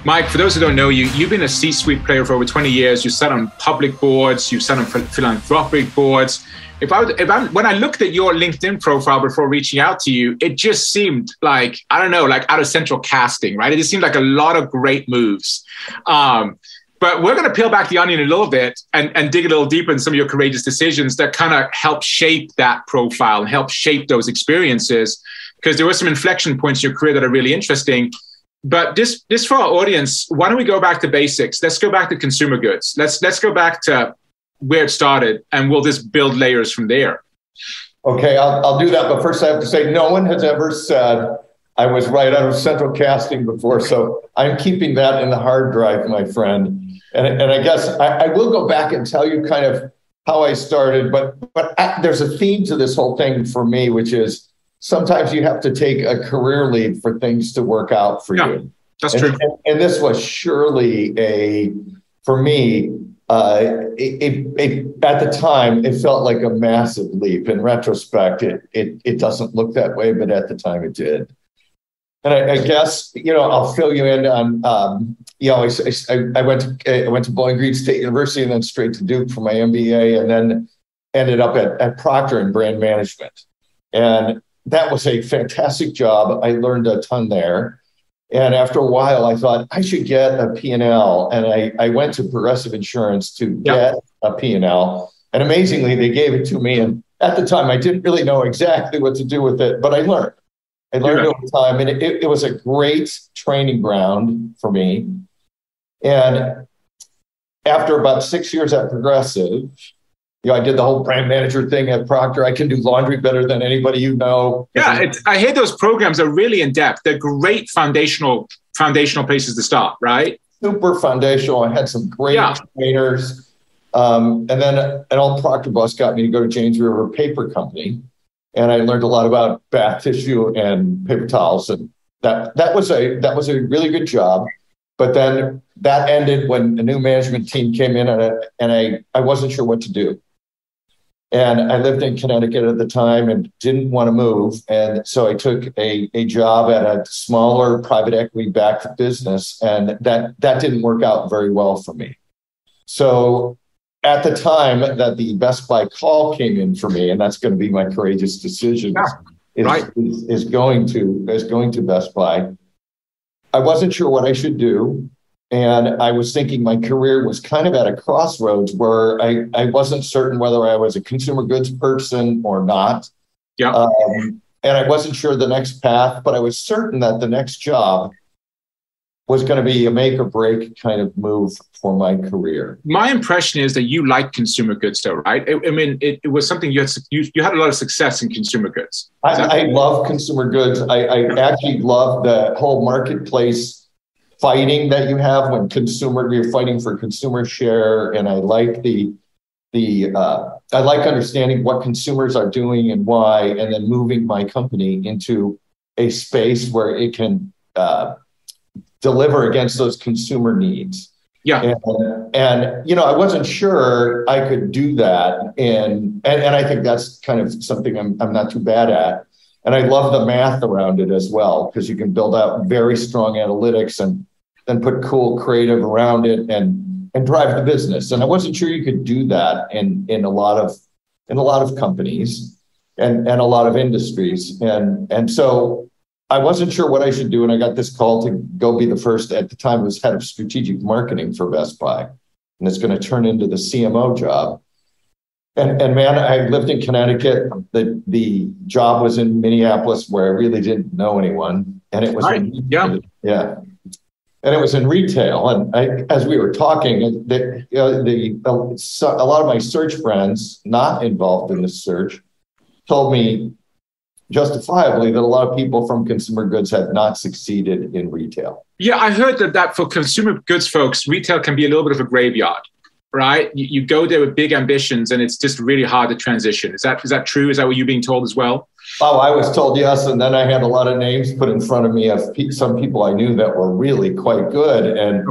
Mike, for those who don't know you, you've been a C-suite player for over 20 years. You sat on public boards, you've sat on philanthropic boards. When I looked at your LinkedIn profile before reaching out to you, it just seemed like, I don't know, like out of central casting, right? It just seemed like a lot of great moves. But we're going to peel back the onion a little bit and dig a little deeper in some of your courageous decisions that kind of help shape that profile and help shape those experiences, because there were some inflection points in your career that are really interesting. But this for our audience, why don't we go back to basics? Let's go back to consumer goods. Let's go back to where it started, and we'll just build layers from there. Okay, I'll do that. But first I have to say, no one has ever said I was right out of central casting before. So I'm keeping that in the hard drive, my friend. And I guess I will go back and tell you kind of how I started. But there's a theme to this whole thing for me, which is sometimes you have to take a career leap for things to work out for you. That's true. And this was surely for me, at the time, it felt like a massive leap. In retrospect, it doesn't look that way, but at the time it did. And I guess, I'll fill you in on, I went to Bowling Green State University and then straight to Duke for my MBA, and then ended up at Procter in brand management. And that was a fantastic job. I learned a ton there. And after a while, I thought I should get a P&L. And I went to Progressive Insurance to get a P&L. And amazingly, they gave it to me. And at the time, I didn't really know exactly what to do with it, but I learned. I learned over time. And it was a great training ground for me. And after about 6 years at Progressive, I did the whole brand manager thing at Procter. I can do laundry better than anybody you know. Yeah, I hear those programs are really in depth. They're great foundational places to start, right? Super foundational. I had some great trainers. And then an old Procter boss got me to go to James River Paper Company. And I learned a lot about bath tissue and paper towels. And that was a really good job. But then that ended when a new management team came in, and I wasn't sure what to do. And I lived in Connecticut at the time and didn't want to move. And so I took a job at a smaller private equity backed business. And that didn't work out very well for me. So at the time that the Best Buy call came in for me, and that's going to be my courageous decision, is going to Best Buy. I wasn't sure what I should do. And I was thinking my career was kind of at a crossroads where I wasn't certain whether I was a consumer goods person or not. Yeah. And I wasn't sure the next path, but I was certain that the next job was going to be a make or break kind of move for my career. My impression is that you like consumer goods though, right? It was something you had a lot of success in consumer goods. I love consumer goods. I actually love the whole marketplace fighting that you have when you're fighting for consumer share. And I like I like understanding what consumers are doing and why, and then moving my company into a space where it can deliver against those consumer needs. Yeah. And I wasn't sure I could do that. And I think that's kind of something I'm not too bad at. And I love the math around it as well, because you can build out very strong analytics and then put cool creative around it and drive the business. And I wasn't sure you could do that in a lot of companies and a lot of industries. And so I wasn't sure what I should do. And I got this call to go be the first, at the time it was head of strategic marketing for Best Buy. And it's going to turn into the CMO job. And man, I lived in Connecticut. The job was in Minneapolis, where I really didn't know anyone. And it was and it was in retail. And as we were talking, a lot of my search friends not involved in this search told me justifiably that a lot of people from consumer goods had not succeeded in retail. Yeah, I heard that for consumer goods folks, retail can be a little bit of a graveyard, right? You go there with big ambitions and it's just really hard to transition. Is that true? Is that what you're being told as well? Oh, I was told yes. And then I had a lot of names put in front of me of some people I knew that were really quite good and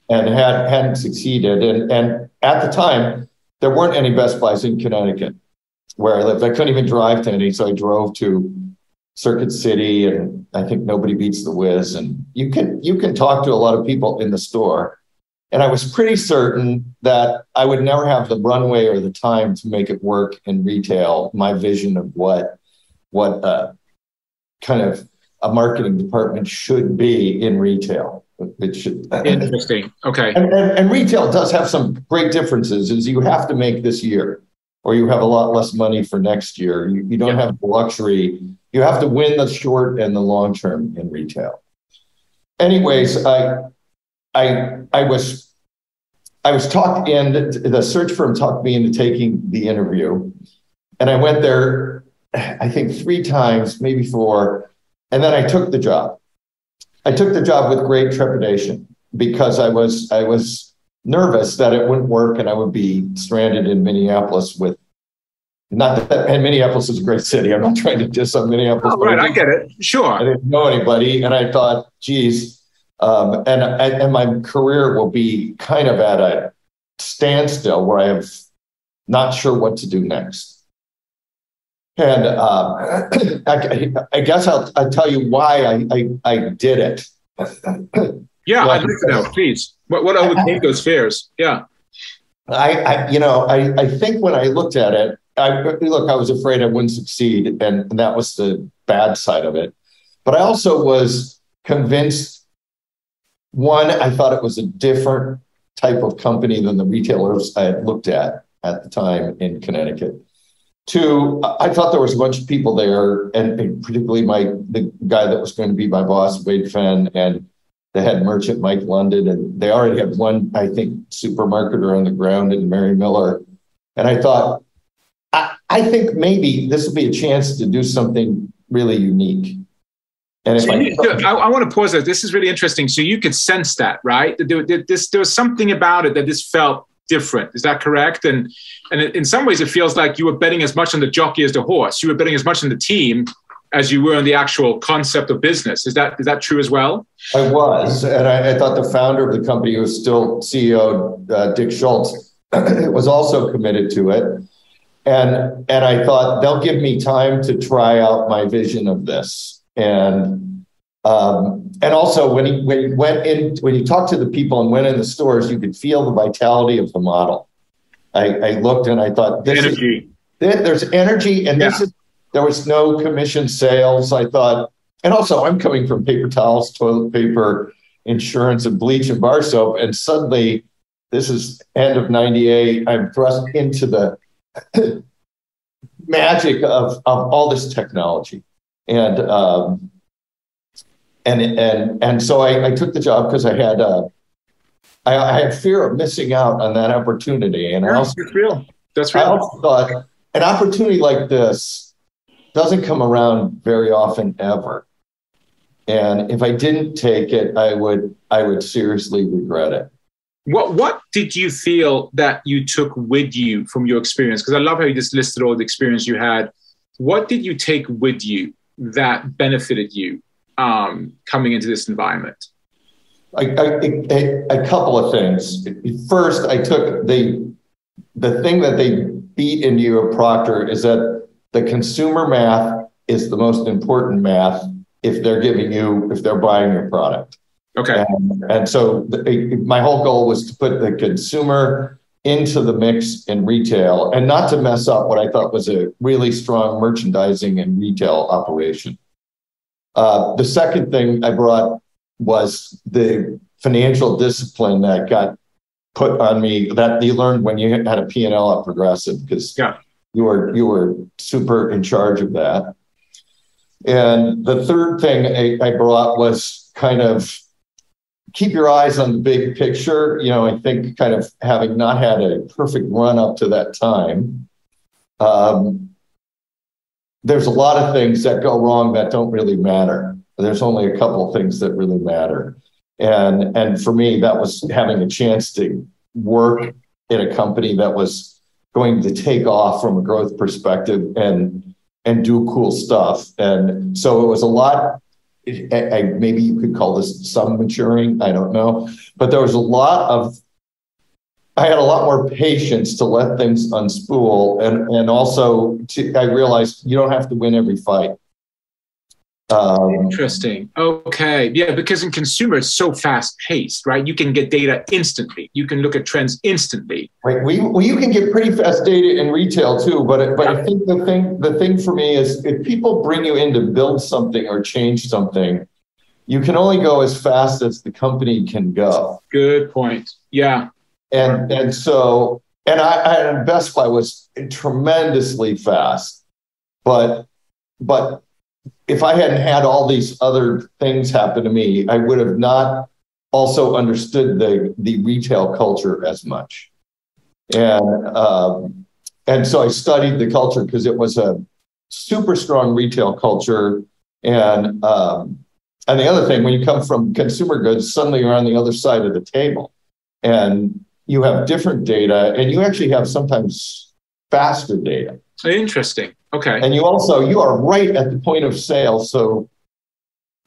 hadn't succeeded. And at the time, there weren't any Best Buys in Connecticut where I lived. I couldn't even drive to any. So I drove to Circuit City, and I think Nobody Beats the Wiz. And you can talk to a lot of people in the store. And I was pretty certain that I would never have the runway or the time to make it work in retail. My vision of what kind of a marketing department should be in retail. It should. Interesting. Okay. And retail does have some great differences. Is you have to make this year, or you have a lot less money for next year. You don't have the luxury. You have to win the short and the long term in retail. Anyways, I was talked in, the search firm talked me into taking the interview, and I went there, I think 3 times, maybe 4, and then I took the job. I took the job with great trepidation because I was nervous that it wouldn't work and I would be stranded in Minneapolis with, not that, and Minneapolis is a great city. I'm not trying to diss on Minneapolis. Oh, right, I get it. Sure. I didn't know anybody, and I thought, geez, and my career will be kind of at a standstill where I am not sure what to do next. And I guess I'll tell you why I did it. Yeah, I'd like to know, please. What overcame those fears? Yeah. I think when I looked at it, I was afraid I wouldn't succeed, and that was the bad side of it. But I also was convinced, one, I thought it was a different type of company than the retailers I had looked at the time in Connecticut. 2, I thought there was a bunch of people there, and particularly the guy that was going to be my boss, Wade Fenn, and the head merchant, Mike London, and they already had one, I think, supermarketer on the ground in Mary Miller. And I thought, I think maybe this will be a chance to do something really unique. And if I want to pause there. This is really interesting. So you could sense that, right? There was something about it that this felt different. Is that correct? And in some ways, it feels like you were betting as much on the jockey as the horse. You were betting as much on the team as you were on the actual concept of business. Is that true as well? I was, and I thought the founder of the company, who was still CEO, Dick Schultz, was also committed to it. And I thought they'll give me time to try out my vision of this. And also when you talk to the people and went in the stores, you could feel the vitality of the model. I looked and I thought, there's energy, and there was no commission sales. I thought, and also I'm coming from paper towels, toilet paper, insurance, and bleach and bar soap, and suddenly this is end of '98. I'm thrust into the magic of all this technology. And so I took the job because I had fear of missing out on that opportunity. And that's real. That's real. I also thought an opportunity like this doesn't come around very often ever. And if I didn't take it, I would seriously regret it. What did you feel that you took with you from your experience? Because I love how you just listed all the experience you had. What did you take with you that benefited you coming into this environment? A couple of things. First, I took the thing that they beat into you at Procter is that the consumer math is the most important math if they're buying your product. Okay. And so my whole goal was to put the consumer into the mix in retail and not to mess up what I thought was a really strong merchandising and retail operation. The second thing I brought was the financial discipline that got put on me that you learned when you had a P&L at Progressive, because you were super in charge of that. And the third thing I brought was kind of keep your eyes on the big picture. I think kind of having not had a perfect run up to that time, there's a lot of things that go wrong that don't really matter. There's only a couple of things that really matter. And for me, that was having a chance to work in a company that was going to take off from a growth perspective and do cool stuff. And so it was a lot. Maybe you could call this some maturing. I don't know. But there was I had a lot more patience to let things unspool. And also I realized you don't have to win every fight. Interesting. Okay. Yeah, because in consumer, it's so fast paced, right? You can get data instantly. You can look at trends instantly. Right. You can get pretty fast data in retail too, but I think the thing for me is if people bring you in to build something or change something, you can only go as fast as the company can go. Good point. Yeah. And so and Best Buy was tremendously fast, but if I hadn't had all these other things happen to me, I would have not also understood the retail culture as much. And so I studied the culture because it was a super strong retail culture. And the other thing, when you come from consumer goods, suddenly you're on the other side of the table, and you have different data, and you actually have sometimes faster data. Interesting. Okay. And you are right at the point of sale, so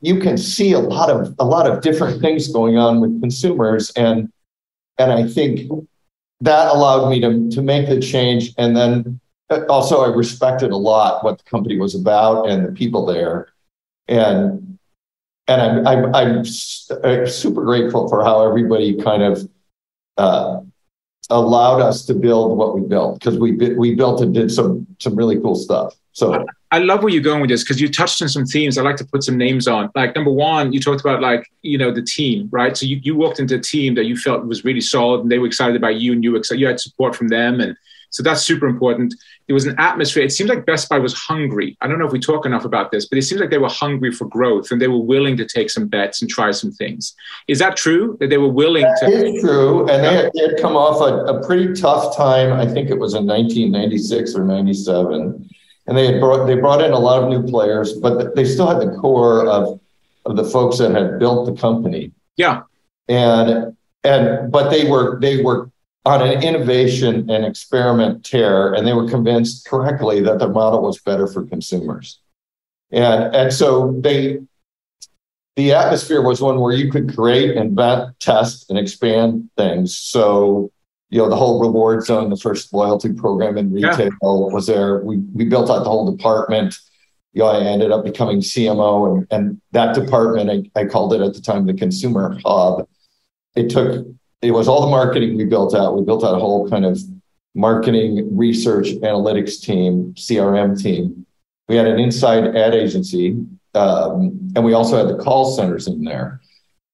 you can see a lot of different things going on with consumers, and I think that allowed me to make the change. And then also I respected a lot what the company was about and the people there, and I'm super grateful for how everybody kind of allowed us to build what we built, because we built and did some really cool stuff. So I love where you're going with this, because you touched on some themes. I'd like to put some names on. Like, number one, you talked about, like, the team, right? So you walked into a team that you felt was really solid, and they were excited about you, and you had support from them. And so that's super important. There was an atmosphere. It seems like Best Buy was hungry. I don't know if we talk enough about this, but it seems like they were hungry for growth, and they were willing to take some bets and try some things. Is that true? That they were willing to? That is true. And they had come off a pretty tough time. I think it was in 1996 or 97. And they brought in a lot of new players, but they still had the core of the folks that had built the company. Yeah. But they were on an innovation and experiment tear, and they were convinced correctly that the model was better for consumers. And so the atmosphere was one where you could create, invent, test, and expand things. So, the whole reward zone, the first loyalty program in retail was there. We built out the whole department. I ended up becoming CMO, and that department, I called it at the time the consumer hub. It was all the marketing we built out. We built out a whole kind of marketing, research, analytics team, CRM team. We had an inside ad agency, and we also had the call centers in there.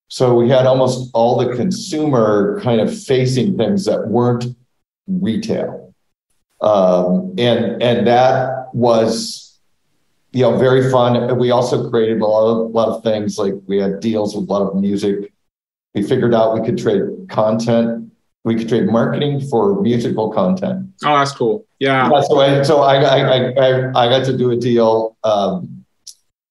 So we had almost all the consumer kind of facing things that weren't retail. And that was, very fun. We also created a lot of things, like we had deals with a lot of music. We figured out we could trade content. We could trade marketing for musical content. Oh, that's cool. Yeah. So I got to do a deal.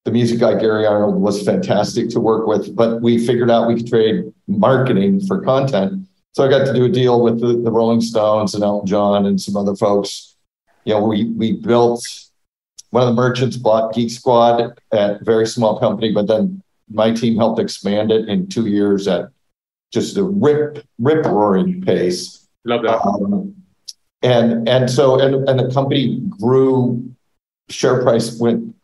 The music guy, Gary Arnold, was fantastic to work with, but we figured out we could trade marketing for content. So I got to do a deal with the Rolling Stones and Elton John and some other folks. We built, one of the merchants bought Geek Squad at a very small company, but then my team helped expand it in 2 years at just a rip-roaring pace. Love that. And the company grew, share price went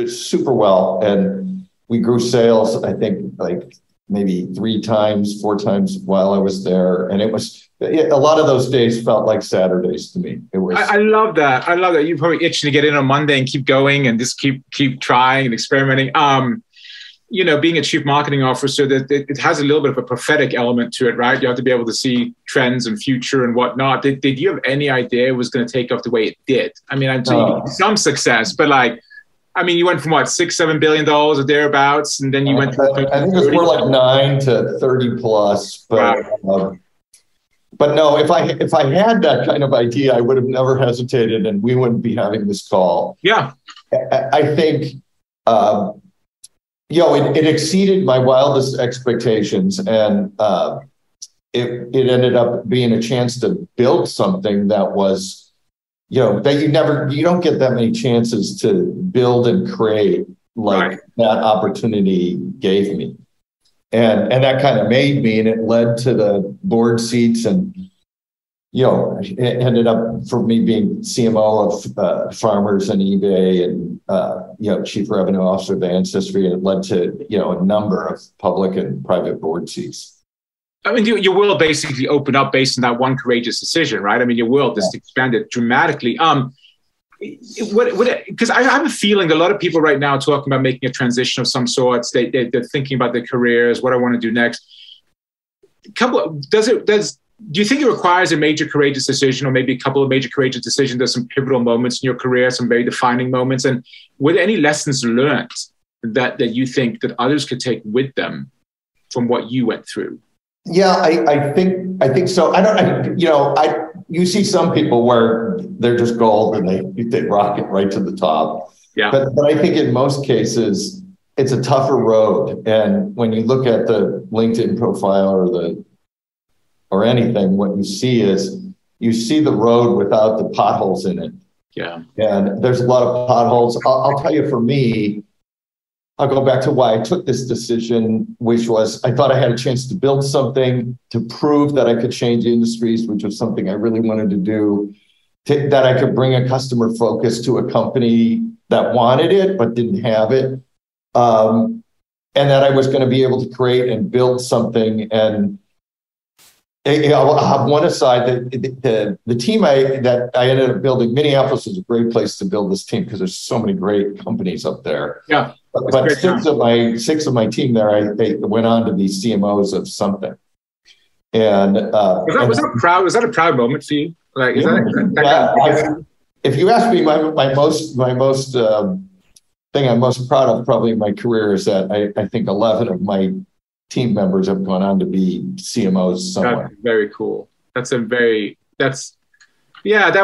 super well, and we grew sales, I think, like maybe 3 times, 4 times while I was there. And a lot of those days felt like Saturdays to me. It was. I love that. I love that. You're probably itching to get in on Monday and keep going and just keep trying and experimenting. Being a chief marketing officer, that it has a little bit of a prophetic element to it, right? You have to be able to see trends and future and whatnot. Did you have any idea it was going to take off the way it did? I mean, I'm seeing some success, but you went from $6-7 billion or thereabouts, and then you went. I think it was more like 9 to 30 plus. But wow. But no, if I had that kind of idea, I would have never hesitated, and we wouldn't be having this call. Yeah, I think. It exceeded my wildest expectations, and it ended up being a chance to build something that was, that you don't get that many chances to build and create like that opportunity gave me. And that kind of made me, and it led to the board seats and, it ended up for me being CMO of Farmers and eBay and, Chief Revenue Officer of Ancestry. And it led to, a number of public and private board seats. I mean, your world basically opened up based on that one courageous decision, right? I mean, your world just expanded dramatically. Because I have a feeling a lot of people right now are talking about making a transition of some sorts. They're thinking about their careers, what I want to do next. Do you think it requires a major courageous decision, or maybe a couple of major courageous decisions? There's some pivotal moments in your career, some very defining moments. And were there any lessons learned that you think that others could take with them from what you went through? Yeah, I think so. You see some people where they're just gold and they rocket right to the top. Yeah. But I think in most cases it's a tougher road. And when you look at the LinkedIn profile or anything, what you see is the road without the potholes in it. Yeah. And there's a lot of potholes. I'll tell you, for me, I'll go back to why I took this decision, which was I thought I had a chance to build something, to prove that I could change industries, which was something I really wanted to do, that I could bring a customer focus to a company that wanted it but didn't have it, and that I was going to be able to create and build something. And I'll have one aside, that the team that I ended up building, Minneapolis was a great place to build this team because there's so many great companies up there. Yeah. But six of my team there, they went on to be CMOs of something. And was that a proud moment for you? Like, if you ask me, my most thing I'm most proud of probably in my career is that I think 11 of my team members have gone on to be CMOs somewhere. That's very cool. That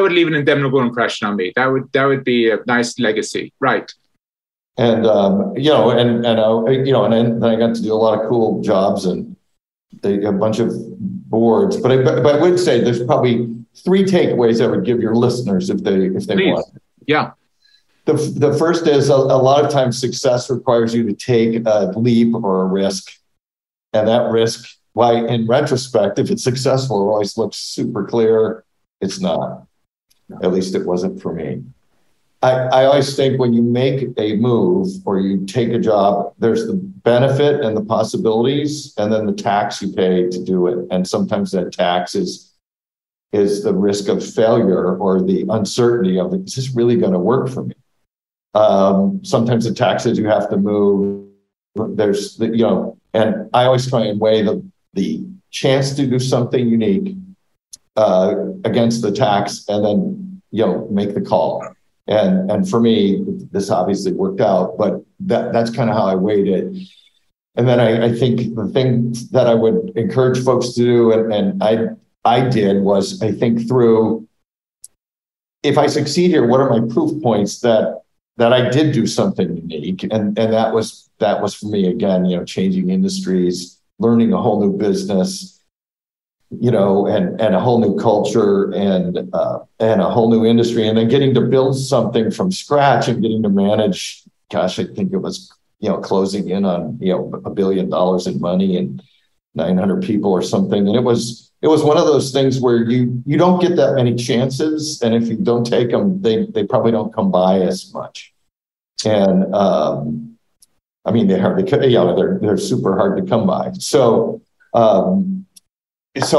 would leave an indelible impression on me. That would be a nice legacy, right? And then I got to do a lot of cool jobs and a bunch of boards. But I would say there's probably 3 takeaways I would give your listeners if they want. Yeah. The first is a lot of times success requires you to take a leap or a risk. And that risk, why in retrospect, if it's successful, it always looks super clear. It's not. At least it wasn't for me. I always think when you make a move or you take a job, there's the benefit and the possibilities, and then the tax you pay to do it. And sometimes that tax is the risk of failure or the uncertainty of, is this really going to work for me? Sometimes the taxes you have to move. There's and I always try and weigh the chance to do something unique against the tax, and then make the call. And for me, this obviously worked out, but that's kind of how I weighed it. And then I think the thing that I would encourage folks to do, and I did, was I think through, if I succeed here, what are my proof points that I did do something unique? And that was for me, again, changing industries, learning a whole new business, and a whole new culture and a whole new industry, and then getting to build something from scratch and getting to manage, gosh, I think it was, closing in on, $1 billion in money and 900 people or something. And it was one of those things where you don't get that many chances. And if you don't take them, they probably don't come by as much. And they're super hard to come by. So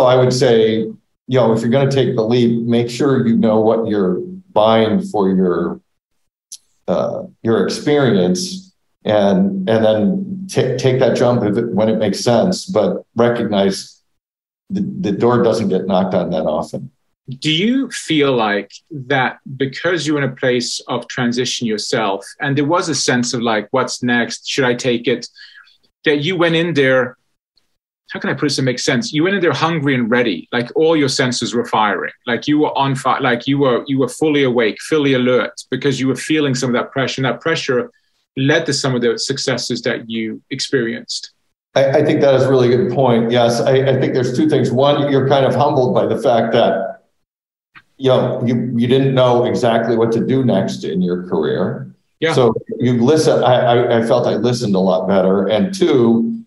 I would say, if you're going to take the leap, make sure you know what you're buying for your experience, and then take that jump when it makes sense, but recognize the door doesn't get knocked on that often. Do you feel like that because you're in a place of transition yourself, and there was a sense of like, what's next? Should I take it? That you went in there, how can I put this to make sense? You went in there hungry and ready, like all your senses were firing, like you were on fire, like you were fully awake, fully alert, because you were feeling some of that pressure, and that pressure led to some of the successes that you experienced. I think that is a really good point. Yes, I think there's 2 things. One, you're kind of humbled by the fact that you didn't know exactly what to do next in your career. Yeah. So you listen. I felt I listened a lot better. And 2,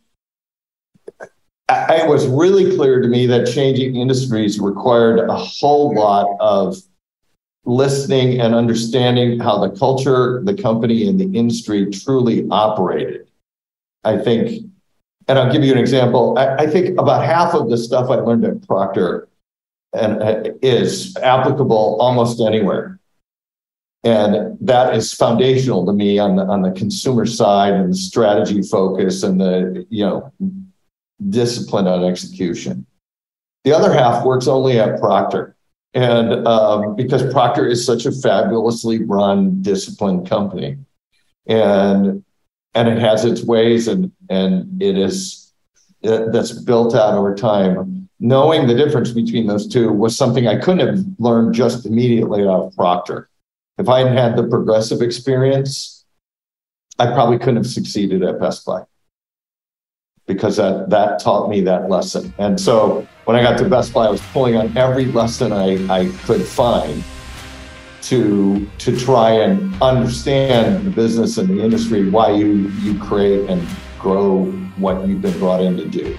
I it was really clear to me that changing industries required a whole lot of listening and understanding how the culture, the company, and the industry truly operated. I think, and I'll give you an example. I think about half of the stuff I learned at Procter is applicable almost anywhere. And that is foundational to me on the consumer side and the strategy focus and the discipline on execution. The other half works only at Procter. And because Procter is such a fabulously run, disciplined company. And it has its ways and that's built out over time. Knowing the difference between those two was something I couldn't have learned just immediately out of Procter. If I hadn't had the progressive experience, I probably couldn't have succeeded at Best Buy because that taught me that lesson. And so when I got to Best Buy, I was pulling on every lesson I could find to try and understand the business and the industry, why you create and grow what you've been brought in to do.